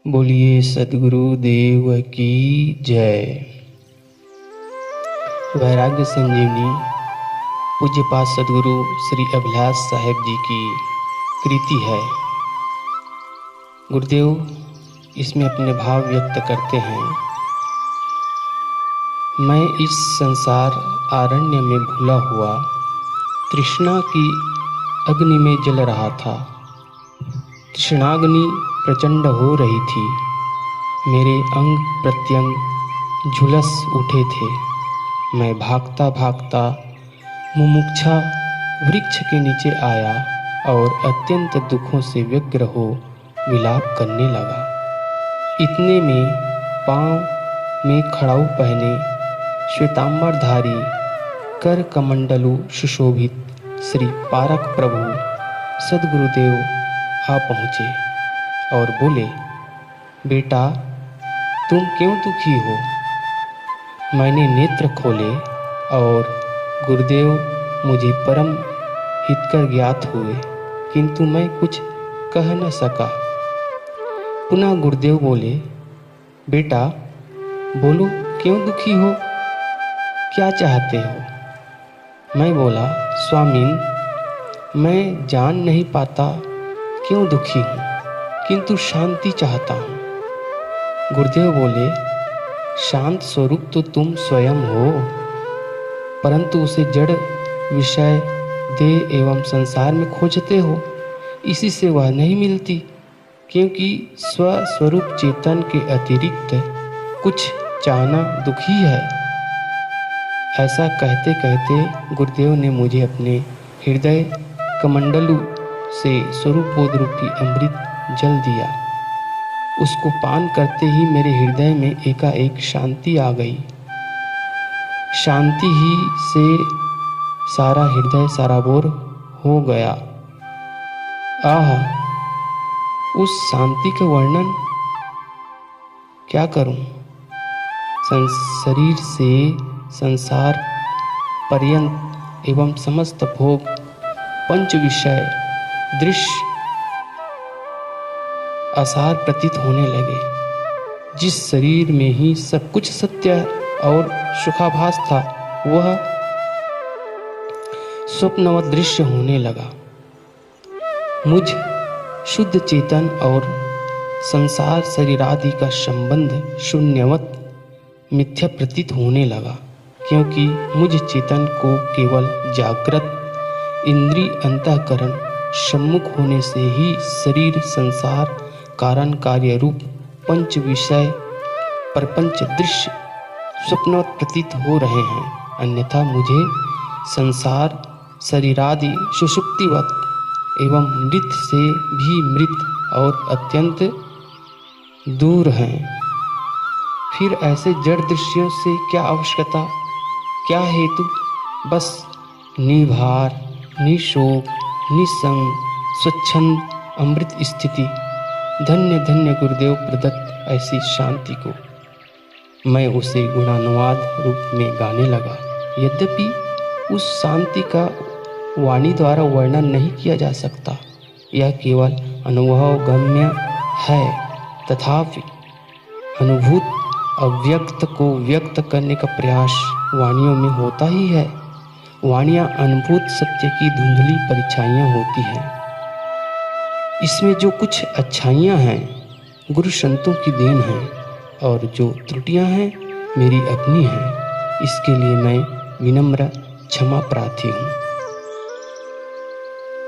बोलिए सद्गुरु देव की जय। वैराग्य संजीवनी पूज्यपाद सद्गुरु श्री अभिलाष साहेब जी की कृति है। गुरुदेव इसमें अपने भाव व्यक्त करते हैं। मैं इस संसार आरण्य में भूला हुआ तृष्णा की अग्नि में जल रहा था। तृष्णाग्नि प्रचंड हो रही थी। मेरे अंग प्रत्यंग झुलस उठे थे। मैं भागता भागता मुमुक्षा वृक्ष के नीचे आया और अत्यंत दुखों से व्यग्र हो विलाप करने लगा। इतने में पांव में खड़ाऊ पहने श्वेतांबरधारी कर कमंडलु सुशोभित श्री पारक प्रभु सद्गुरुदेव आ पहुँचे और बोले, बेटा तुम क्यों दुखी हो? मैंने नेत्र खोले और गुरुदेव मुझे परम हितकर ज्ञात हुए, किंतु मैं कुछ कह न सका। पुनः गुरुदेव बोले, बेटा बोलो क्यों दुखी हो, क्या चाहते हो? मैं बोला, स्वामीन मैं जान नहीं पाता क्यों दुखी हूँ, किंतु शांति चाहता हूँ। गुरुदेव बोले, शांत स्वरूप तो तुम स्वयं हो, परंतु उसे जड़ विषय देह एवं संसार में खोजते हो, इसी से वह नहीं मिलती, क्योंकि स्वस्वरूप चेतन के अतिरिक्त कुछ चाहना दुखी है। ऐसा कहते कहते गुरुदेव ने मुझे अपने हृदय कमंडलू से स्वरूप बोध रूपी अमृत जल दिया। उसको पान करते ही मेरे हृदय में एकाएक शांति आ गई। शांति ही से सारा हृदय सराबोर हो गया। आह, उस शांति का वर्णन क्या करूं? शरीर से संसार पर्यंत एवं समस्त भोग पंच विषय दृश्य आसार प्रतीत होने लगे। जिस शरीर में ही सब कुछ सत्य और सुखाभास था, वह स्वप्नवत दृश्य होने लगा। मुझ शुद्ध चेतन और संसार शरीरादि का संबंध शून्यवत मिथ्या प्रतीत होने लगा, क्योंकि मुझ चेतन को केवल जागृत इंद्रिय अंतःकरण सम्मुख होने से ही शरीर संसार कारण कार्य रूप पंच विषय प्रपंच दृश्य स्वप्नवत प्रतीत हो रहे हैं। अन्यथा मुझे संसार शरीरादि सुषुप्तिवत एवं मृत से भी मृत और अत्यंत दूर हैं। फिर ऐसे जड़ दृश्यों से क्या आवश्यकता, क्या हेतु? बस निभार निशोक निसंग स्वच्छंद अमृत स्थिति। धन्य धन्य गुरुदेव प्रदत्त ऐसी शांति को मैं उसे गुणानुवाद रूप में गाने लगा। यद्यपि उस शांति का वाणी द्वारा वर्णन नहीं किया जा सकता, यह केवल अनुभव गम्य है, तथापि अनुभूत अव्यक्त को व्यक्त करने का प्रयास वाणियों में होता ही है। वाणियाँ अनुभूत सत्य की धुंधली परिछाइयाँ होती हैं। इसमें जो कुछ अच्छाइयाँ हैं गुरु संतों की देन हैं, और जो त्रुटियाँ हैं मेरी अपनी हैं। इसके लिए मैं विनम्र क्षमा प्रार्थी हूँ।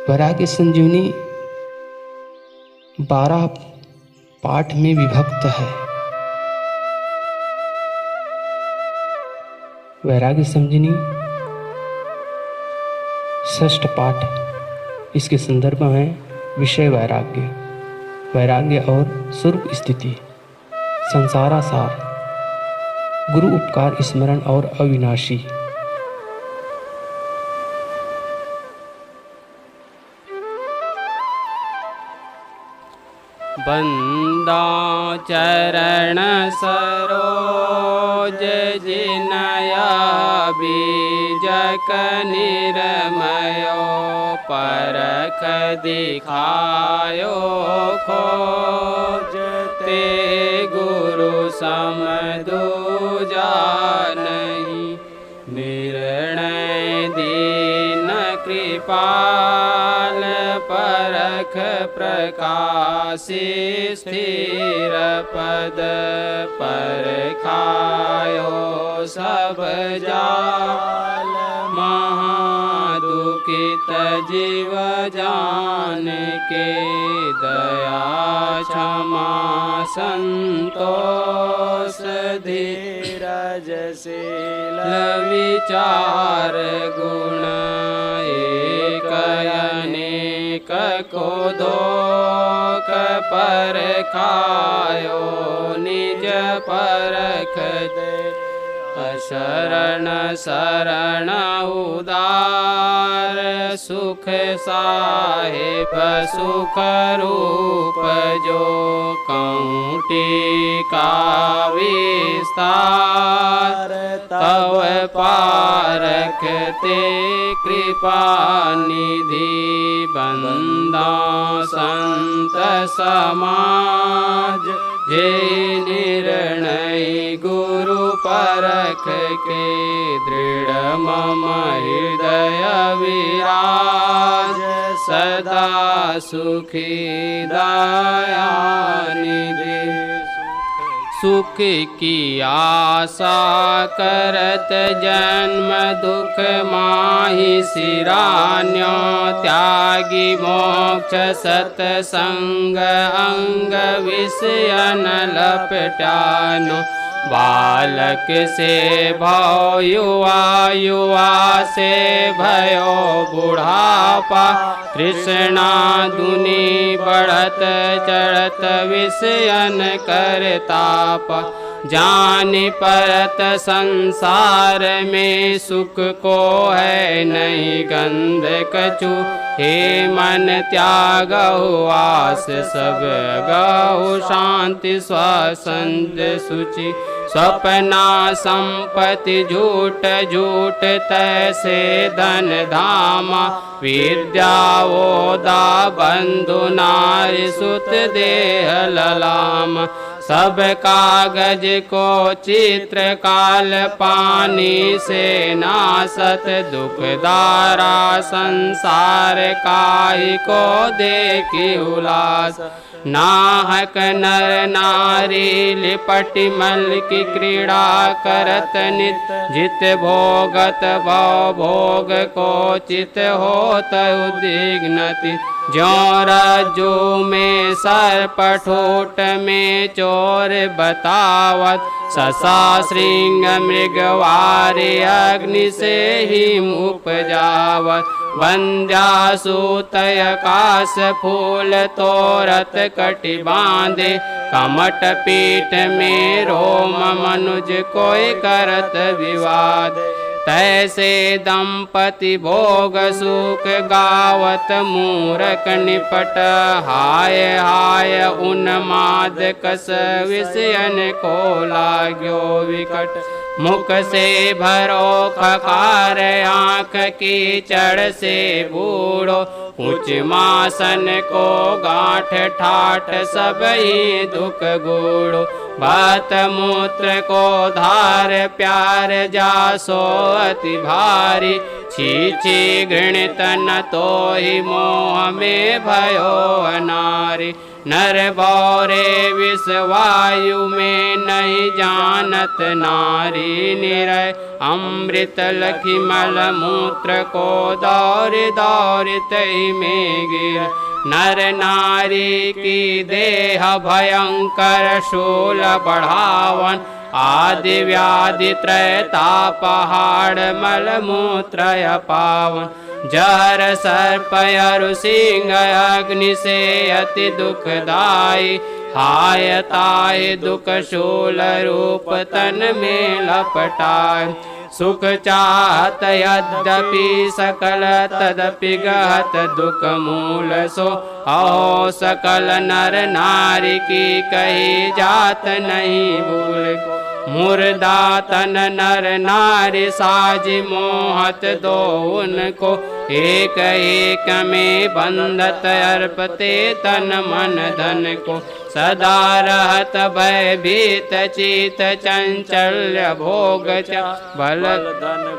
वैराग्य संजीवनी 12 पाठ में विभक्त है। वैराग्य संजीवनी 6ठ पाठ, इसके संदर्भ में विषय वैराग्य, वैराग्य और स्वरूप स्थिति, संसारासार, गुरु उपकार स्मरण और अविनाशी। बंदा चरण सरोज जिनया बीजक निरमयो परख दिखायो खोजते ते गुरु सम दूजा नहीं। निर्णय दीन कृपाल परख प्रकाशी स्थिर पद परखायो सब जाल। महादुखित जीव जान के दया क्षमा संतोष धीरज शील विचार गुण एक अनेक को दोख परखायो निज परख दे। शरण शरण उदार सुख साहिब सुख रूप जो कौटी का विस्तार। तव पारखते कृपा निधि बंदा संत समाज। जे निर्णय गुरु परख के दृढ़ मम हृदय विराज। सदा सुखी दयानिधि सुख की आशा करत जन्म दुख माहि सिरान्यो। त्यागी मोक्ष सतसंग अंग विषयन लपटानो। बालक से भव युवा युवा से भयो बुढ़ापा। तृष्णा दुनी बढ़त चढ़त विषयन करताप। जान परत संसार में सुख को है नहीं गंध कछु। हे मन त्यागहु आस सब गहु शांति स्वसंत सुचि। स्वप्ना संपत्ति झूठ झूठ तैसे धन धामा। विद्या ओदा बंधु नारी सुत देह ललाम। सब कागज को चित्र काल पानी से नासत। दुख दारा संसार काहि को देखी उलास। नाहक नर नारी लिपटि मल की क्रीड़ा करत नित। जित भोगत भव भोग को चित होत उद्विग्नति। ज्यों रज्जु में सर्प ठोट में चोर बतावत। ससा श्रृंग मृगवारी अग्नि से हिम उपजावत। वंद्यासूतय काश फूल तोरत कटि बांधे। कमट पीठ में रोम मनुज कोई करत विवाद। तैसे दंपति भोग सुख गावत मूरख निपट। हाय हाय उन्माद कस विषयन को लाग्यो विकट। मुख से भरो खकार आँख की चढ़ से बूढ़ो। उच्च मासन को गांठ ठाठ सब ही दुख गूढ़ो। भात मूत्र को धार प्यार जासो अति भारी। छी घृणित न तो ही मोह में भयो अनारी। नर बौरे विष वायु में नहीं जानत नारी। निरय अमृत लखी मल मूत्र को दौर दौर तही में गिर। नर नारी की देह भयंकर शूल बढ़ावन। आदि व्याधि त्रयता पहाड़ मल मूत्र पावन। जहर सर्प अरु सिंह अग्नि से अति दुखदाई। हाय ताय दुख शूल रूप तन में लपटाय। सुख चाहत यद्यपि सकल तदपि गहत दुख मूल सो। अहो सकल नर नारी की कही जात नहीं भूल। मुर्दा तन नर नारी साजी मोहत दो उनको, एक एक में बंधत अर्पते तन मन धन को। सदा रहत भयभीत चित चंचल्य भोग बल धन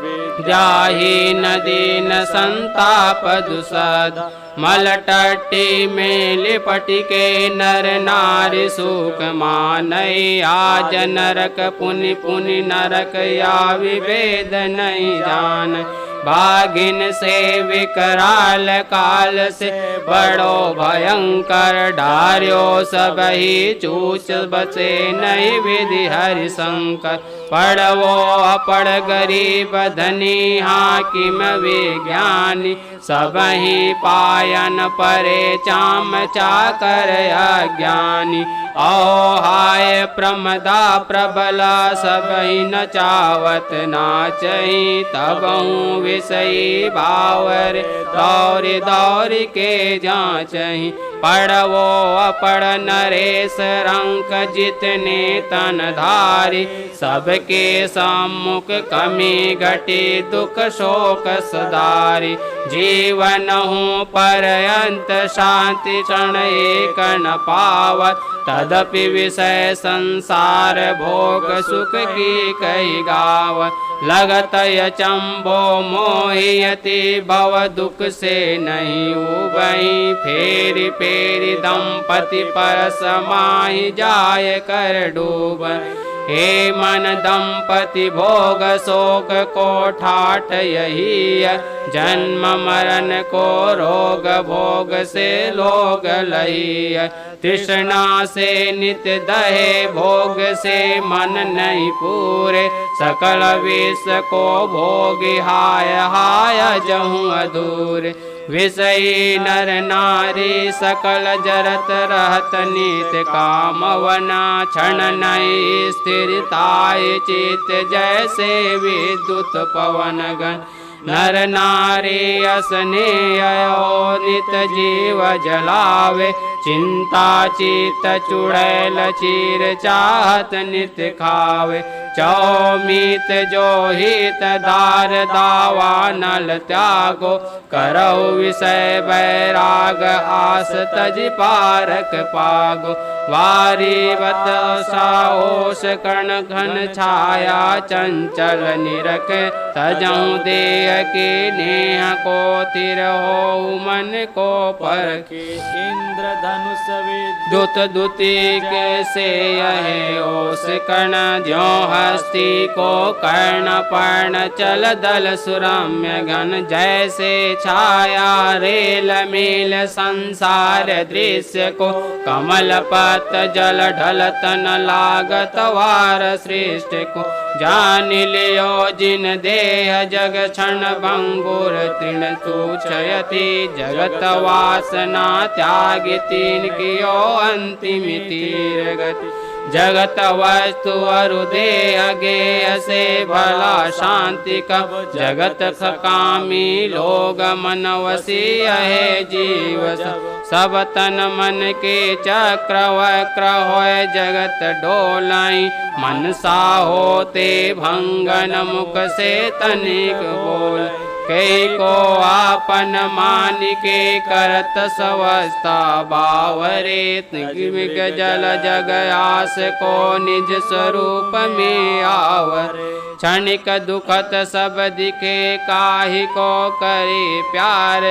जाहि नदीन संताप दुसद, मलटट्टी में लिपट के नर नारी सुख मानई, आज नरक पुनि पुनि नरक या विभेद नहीं जान। भागिन से विकराल काल से बड़ो भयंकर, डार्यो सब ही चूच बचे नहीं विधि हरि शंकर। पड़वो अपड़ गरीब धनी हाकिम विज्ञानी, सब ही पायन परे चाम चाकर अज्ञानी। ओ हाय प्रमदा प्रबला सब ही नचावत नाचही, तबहु विषयी भावर दौड़ दौड़ के जाचही। पड़वो अपड़ नरेश रंक जितने तन धारी, सबके सम्मुख कमी घटी दुख शोक सदारी। जीवन हूँ पर्यंत शांति क्षण एक न पावत, तदपि विषय संसार भोग सुख की कही गावत। लगत चंबो मोहियति भव दुख से नहीं उबही, फेरी फेरी दंपति पर समाहि जाय कर डूब। हे मन दंपति भोग शोक को ठाठ यही, जन्म मरण को रोग भोग से लोग लही। तृष्णा से नित्य दहे भोग से मन नहीं पूरे, सकल विष को भोग हाय हाय जहूँ अधूरे। विषयी नर नारी सकल जरत रहत नित कामवना, क्षण नहीं स्थिरताय चित जैसे विद्युत पवन गण। नर नारी असनेय नित जीव जलावे, चिंता चित चुड़ैल चीर चाहत नित खावे। चौमीत जो हित दार दावा नल त्यागो, करौ विषय बैराग आस तज पारक पागो। वारीवत साओस कर्ण घन छाया चंचल निरख, तजऊ देह के नेह को तिर हो मन को परखे। इंद्र धनुष दुत दुति के से यहे ओस कर्ण, ज्यों हस्ती को कर्ण पर्ण चल दल सुरम्य घन। जैसे छाया रेल मेल संसार दृश्य को, कमल पत जल ढलत न लागत वार श्रेष्ठ को। जान लियो जिन देह जग क्षण भंगुर तृण सूचयति, जगत वासना त्याग तीन कियो अंतिम तीर गति। जगत वस्तु अरु देह गेय से भला शांति कब, जगत कामी लोग मन वसी है जीव। सब तन मन के चक्र वक्र होय जगत डोलाई, मन सा होते भंगन मुख से तनिक बोल। कई को आपन मान के करत सवस्था बावरे, तिमिक जल जग आस को निज स्वरूप में आवर। क्षणिक दुखत सब दिखे काहि को करे प्यार,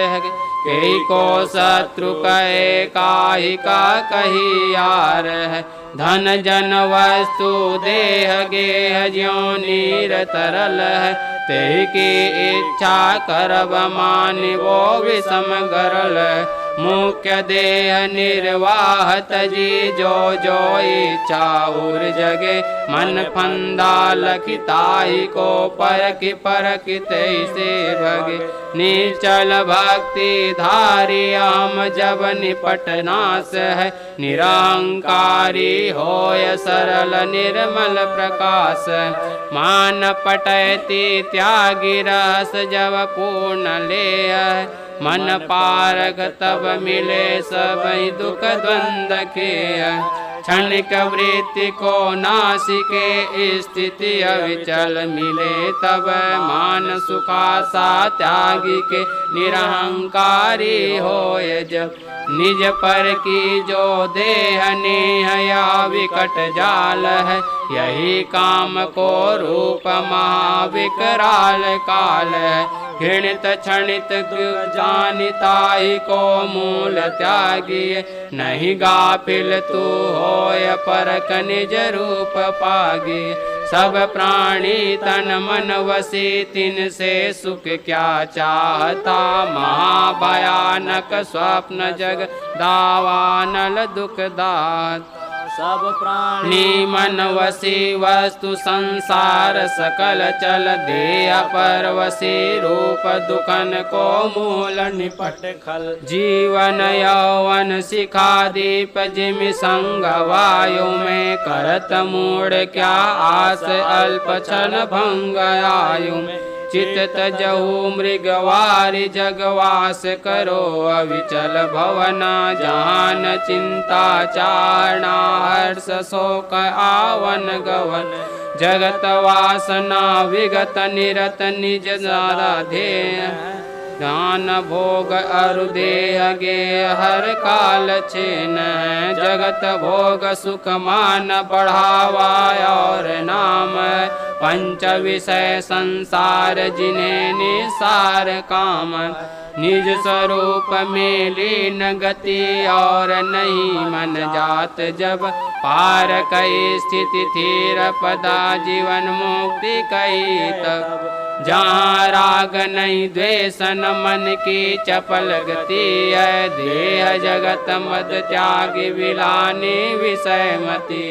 कई को शत्रु कहे काहि का कही यार है। धन जन वस्तु देह गेह ज्यों नीर तरल है, ते की इच्छा करब मान वो विषम गरल है। मुख्य देह निर्वाह तजी जो जो इच्छा उर जगे, मन फंदा लखिताई को परखि परखि तैसे भगे। निश्चल भक्ति धारी हम जब निपट नास है, निरंकारी होय सरल निर्मल प्रकाश। मान पटयति त्यागी रस जब पूर्ण ले, मन पारक तब मिले सब दुख द्वंद के। क्षणिक वृत्ति को नासिके स्थिति अविचल मिले तब मान सुखासा त्यागी के निरहंकारी होय जब निज पर की जो देह नेह या विकट जाल है यही काम को रूप महाविकराल काल है घृणित क्षणित जानिताहि को मूल त्यागी नहीं गाफिल तू होय परख निज रूप पागी सब प्राणी तन मन वसी तिन से सुख क्या चाहता महाभयानक स्वप्न जग दावानल दुखदात सब प्राणी मन वसी वस्तु संसार सकल चल देह पर वसी रूप दुखन को मूल निपट खल जीवन यौवन शिखा दीप जिम संग वायु में करत मूड क्या आस अल्प छन भंग आयु में चित जहु मृगवारी जगवास करो अविचल भवना जान चिंता चारणा हर्ष शोक आवन गवन जगत वासना विगत निरत निज ध्येय दान भोग अरु देह गे हर काल छेन जगत भोग सुख मान बढ़ावा और नाम पंच विषय संसार जिन्हें निसार काम निज स्वरूप में लीन गति और नहीं मन जात जब पार कई स्थिति थीर पदा जीवन मुक्ति कई तब जहाँ राग नहीं द्वेष न मन की चपल गति है देह जगत मद त्याग विलानी विषय मति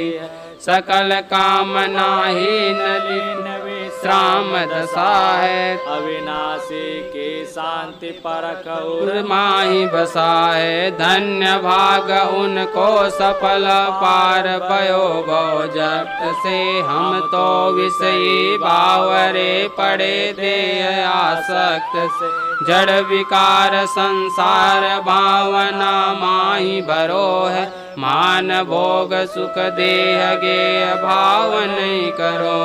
सकल कामना ही नलिन विश्राम दशा है अविनाशी की शांति परख माही बसा है धन्य भाग उनको सफल पार पयो भव जगत से हम तो विषयी बावरे पड़े दे आसक्त से जड़ विकार संसार भावना माही भरो है मान भोग सुख देह गे भाव नहीं करो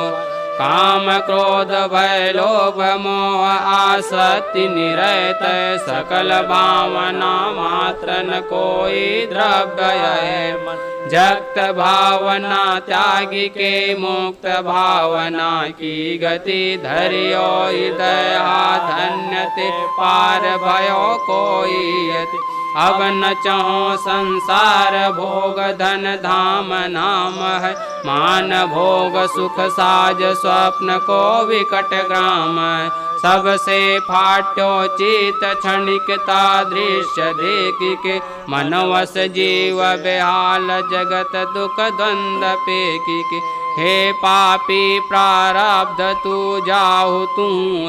काम क्रोध भय लोभ मोह आसक्ति निरत सकल भावना मात्र न कोई द्रव्य है जगत भावना त्यागी के मुक्त भावना की गति धरियो हृदय धन्य ते पार भयो कोई यति अब न चाहो संसार भोग धन धाम नाम है मान भोग सुख साज स्वप्न को विकट ग्राम है सबसे फाट्यो चित क्षणिकता दृश्य देख के मनवस जीव बेहाल जगत दुख द्वंद्व पेकी के हे पापी प्रारब्ध तू जाहु तू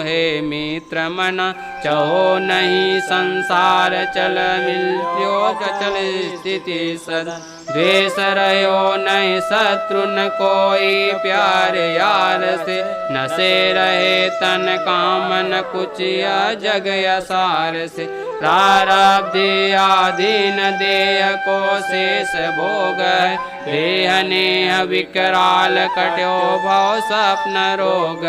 हे मित्र मन चहो नहीं संसार चल मिल्यो चल स्थिति सद द्वेष रहो नहीं शत्रु न कोई प्यार यार से न से रहे तन काम न कुछ या जग यसार से प्रारब्ध आधीन देह को शेष भोग देह नेह विकराल कट्यो भव स्वप्न रोग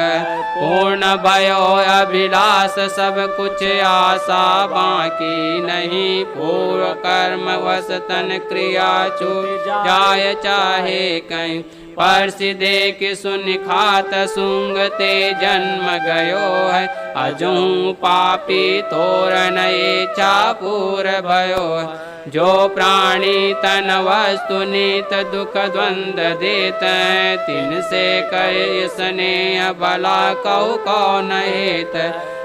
पूर्ण भयो अभिलाष सब कुछ आशा बाकी नहीं पूर्व कर्म वश तन क्रिया छूट जाय चाहे कहीं परसि देख सुन खात सुंगते जन्म गयो है अजू पापी तोर नये चापूर भयो जो प्राणी तन वस्तु नीत दुख द्वंद देत है तिन से कहे स्नेह भला कौ कौन हेत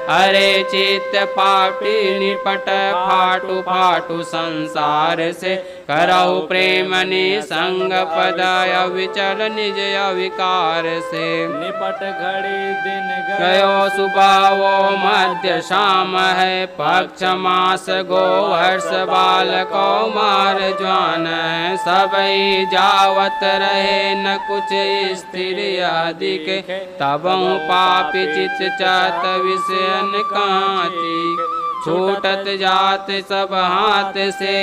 अरे चित्त पापी निपट फाटू फाटू संसार से करहु प्रेम निसंग पद अविचल निज अविकार से निपट घड़ी दिन गयो सुबह वो मध्य शाम है पक्ष मास गो वर्ष बाल कौमार ज्वान है सबई जावत रहे न कुछ स्थिर आदि के तबहु पापी चित चात विषयन कांति छूटत जात सब हाथ से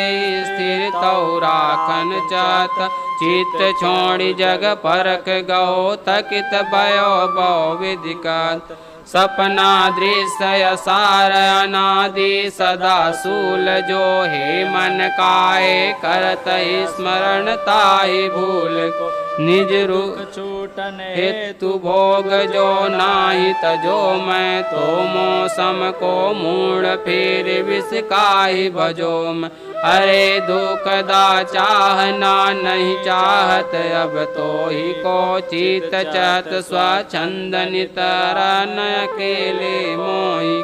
स्थिर तौ राखन चाहत चित्त छोड़ी जग परख गो तकित भयो बहु विधिकात सपना दृश्य सार अनादि सदा सूल जो हे मन काय करत स्मरण ताहि भूल को निज रूप छूटन हेतु भोग जो नाही तजो मैं तो मौसम को मूड़ फिर विष काहि भजो मैं अरे दुखदा चाहना नहीं चाहत अब तो ही को चित चत स्वच्छंद नितरन अकेले मोहि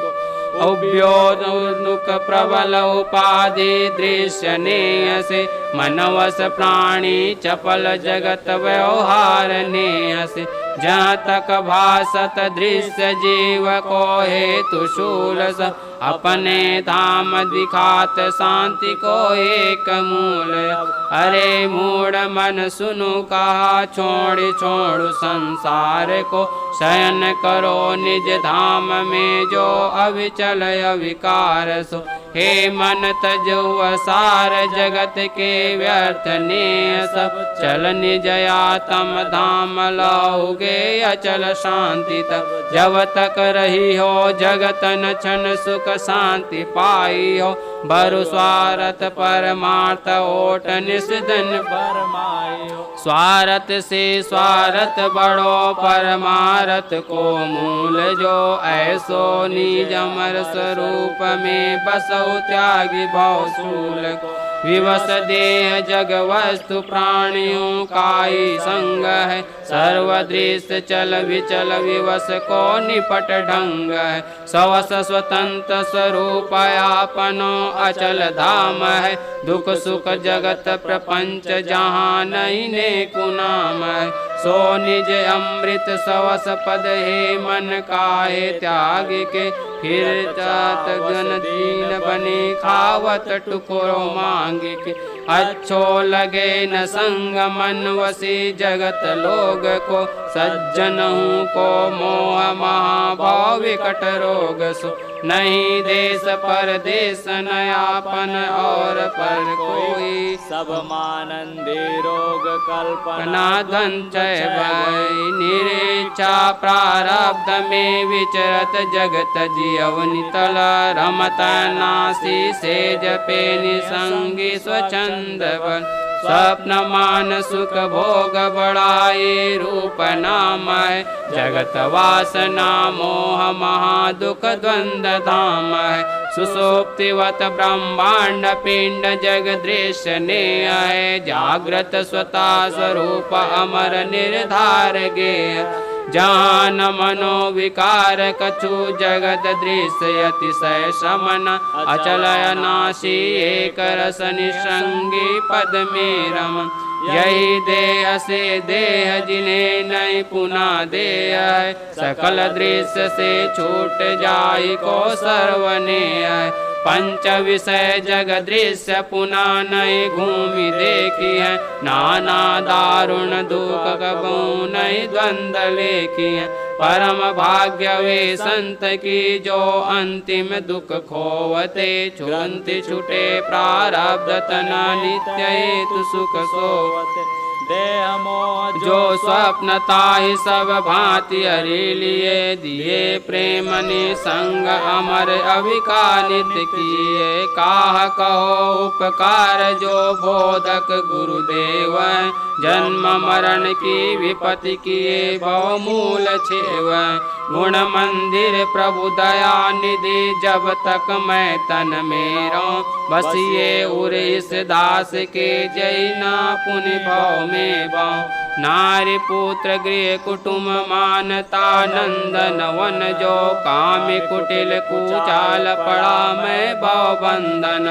उभ्योनुक प्रबल उपाधि दृश्य नेह से मनवस प्राणी चपल जगत व्यवहार नेह से जहाँ तक भासत दृश्य जीव को हेतु शूल स अपने धाम दिखात शांति को एक मूल अरे मूढ़ मन सुनु कहा छोड़ छोड़ संसार को शयन करो निज धाम में जो अविचल अविकार सो हे मन तजो सार जगत के व्यर्थ ने सब चल निज आत्म धाम लाओगे अचल शांति तक जब तक रही हो जगत न क्षण सुख शांति पाई हो बरु स्वार्थ परमार्थ ओट निषदन परमाई हो स्वार्थ से स्वार्थ बड़ो परमार्थ को मूल जो ऐसो निज अमर स्वरूप में बसौ त्यागी भव शूल को विवश देह जग वस्तु प्राणियों का ही संग है सर्वदृश्य चल विचल विवश को निपट ढंग है सवस स्वतंत्र स्वरूप आपनो अचल धाम है दुख सुख जगत प्रपंच जहाँ नहीं ने कुनाम है सो निज अमृत सवस पद हे मन काहे त्याग के फिर चात गन दीन बने खावत टुकरो मांग के अच्छो लगे न संग मन वसी जगत लोग को सज्जन हूँ को मोह महाभाव विकट रोग सो नहीं देश परदेश नयापन और पर कोई सब मानंदे रोग कल्पना धंचय भय निरेच्छा प्रारब्ध में विचरत जगत जीवनि तल रमत नासी से जपे निसंगी स्वच्छंद बन स्वप्न मान सुख भोग बढ़ाए रूप नाम है जगत वासना मोह महादुख द्वंद्व धाम है सुसुप्तिवत ब्रह्मांड पिंड जग दृश्य ने है जागृत स्वता स्वरूप अमर निर्धार गेय जहाँ न मनो विकार कछु जगत दृश्य अतिशय समन अचल अनाशी एक रस निसंगी पद में रमन यही देह से देह जिन्हें नहीं पुनः देह है सकल दृश्य से छूट जाई को सर्वने है पंच विषय जग दृश्य पुनः नहीं घूमि देखी है नाना दारुण दुख कबू नहीं द्वंद्व लेखी है परम भाग्य वे संत की जो अंतिम दुख खोवते छुंति छुटे प्रारब्ध तना नित्य हेतु सुख सोवते देह मोह जो स्वप्न ताहि सब भांति हरि लिए दिए प्रेम निसंग अमर अविकानित किए काह कहो उपकार जो बोधक गुरुदेव जन्म मरण की विपत्ति किए बहुमूल छेव गुण मंदिर प्रभु दया निधि जब तक मैं तन मेरा बसिए उर इस दास के जय ना पुनि भव में बाँ नारी पुत्र गृह कुटुम मानता नंदन वन जो काम कुटिल कुचाल पड़ा मैं भव बंधन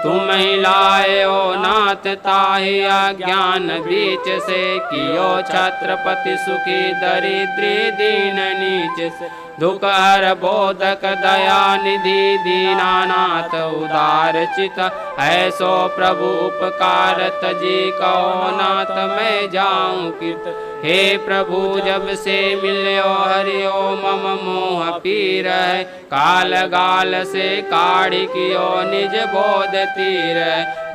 तुम ही लाए ओ नाथ ताहि अज्ञान बीच से, कियो छत्रपति सुखी दरिद्री दीन नीच से। दुख हर बोधक दया निधि दीनानाथ उदार चित, ऐसो प्रभु उपकार तजी कहो नाथ मैं जाऊं कित। हे प्रभु जब से मिल्यो हरियो मम मोह पीर है, काल गाल से काढ़ी कियो निज बोध तीर।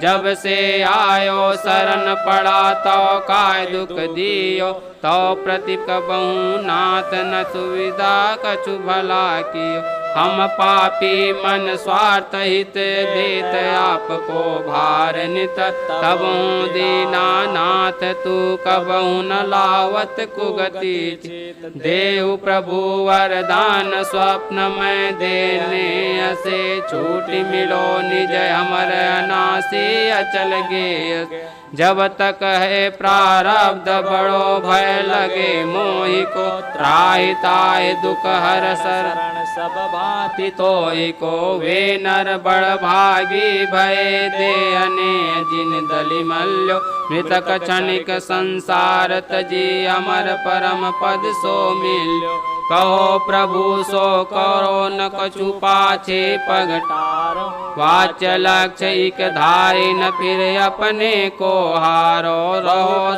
जब से आयो शरण पड़ा तो काय दुख दियो, तो प्रति कबहु नाथ न सुविधा कछु भला कियो। हम पापी मन स्वार्थ हित देत आपको भार नित, तबहु दीनानाथ तू कबहु न लावत कुगति चित। देहु प्रभु वरदान स्वप्न में देने से, छूट मिलो निज हमर अनासी अचल गे। जब तक है प्रारब्ध बड़ो भय लगे मोहि को, त्राहि ताहि दुख हर शरण सब भांति तोहि को। वे नर बड़ भागी भय दे अने जिन दलि मल्यो, मृतक क्षणिक संसार तजी अमर परम पद सो मिल्यो। कहो प्रभु सो करो न कछु पाछे पगटारो, वाच्य लक्ष्य एक धारी न फिर अपने को हारो। रहो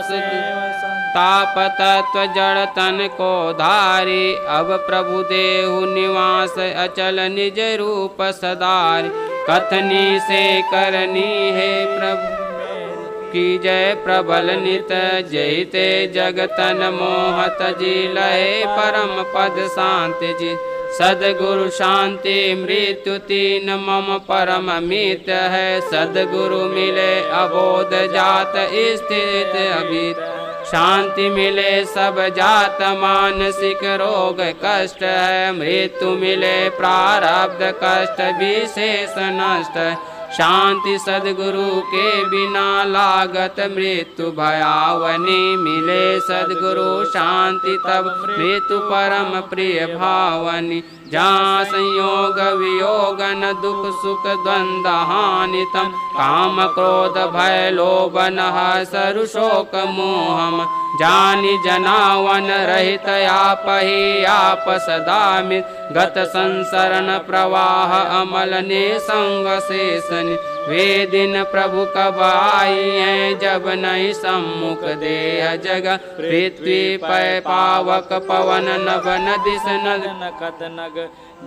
ताप तत्व जड़ तन को धारी, अब प्रभु देहु निवास अचल निज रूप सदारी। कथनी से करनी है प्रभु की जय प्रबल नित, जयते जगतन मोहत जी लहे परम पद शांति जी। सदगुरु शांति मृत्यु तीन मम परम मित है, सदगुरु मिले अबोध जात स्थित अभित। शांति मिले सब जात मानसिक रोग कष्ट है, मृत्यु मिले प्रारब्ध कष्ट विशेष नष्ट है। शांति सदगुरु के बिना लागत मृत्यु भयावनी, मिले सदगुरु शांति तब मृत्यु परम प्रिय भावनी। जहाँ संयोग वियोग न दुख सुख द्वंद्व हानितम, काम क्रोध भय लोभ नह सरु शोक मोहम। जानि जनावन रहित आप ही आप सदा मित, गत संसरण प्रवाह अमल ने संग शेषनि। वे दिन प्रभु कब आई हैं जब नहीं सम्मुख देह जग, पृथ्वी पै पावक पवन नभ नदिस नकत नग।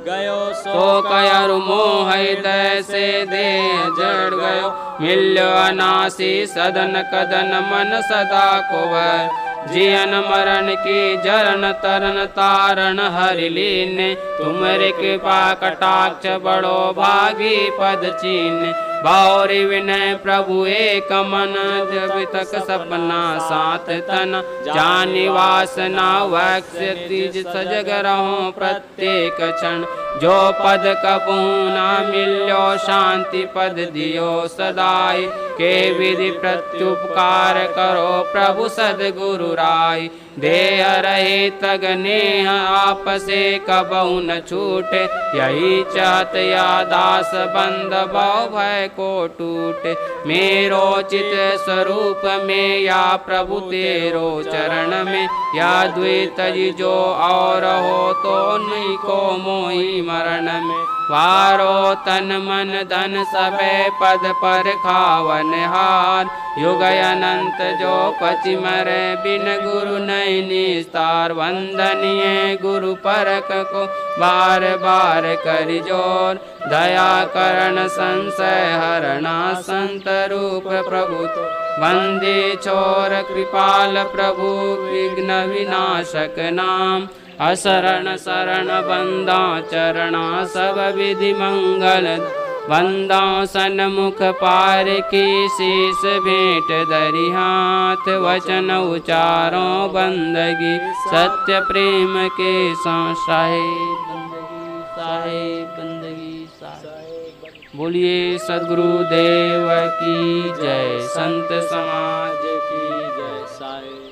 गयो सो कयरु मोह हृदय से देह जड़ गयो, मिल्यो अनासी सदन कदन मन सदा को भय। जियन मरण की जरन तरन तारण हरि लीने, तुमरे कृपा कटाक्ष बड़ो भागी पद चीने। बाउरी विनय प्रभु एक मन, जब तक सपना साथ तन। जानि वासना वक्ष तीज सजग रहो प्रत्येक क्षण, जो पद कबहु न मिल्यो शांति पद दियो सदाई। के विधि प्रत्युपकार करो प्रभु सदगुरु राय, देह रहे तग नेह आपसे कबहु न छूटे। यही चाहत या दास बंद भव भय को टूटे। मेरो चित स्वरूप में या प्रभु तेरो चरण में, या द्वैत जो और हो तो नहीं को मोहि मरण में। वारो तन मन धन सबे पद पर खावन हार, युग अनंत जो पति मरे बिन गुरु नहीं निस्तार। वंदनीय गुरु परक को बार बार करि जोर, दया करण संशय हरणा संत रूप प्रभु तो। वंदे छोर कृपाल प्रभु विघ्न विनाशक नाम, असरण शरण बंदा चरणा सब विधि मंगल। वंदा सन्मुख पार की शीस भेंट धरि हाथ, वचन उचारों बंदगी सत्य प्रेम के साहेब बंदगी साहेब। बोलिए सद्गुरु देव की जय, संत समाज की जय साहेब।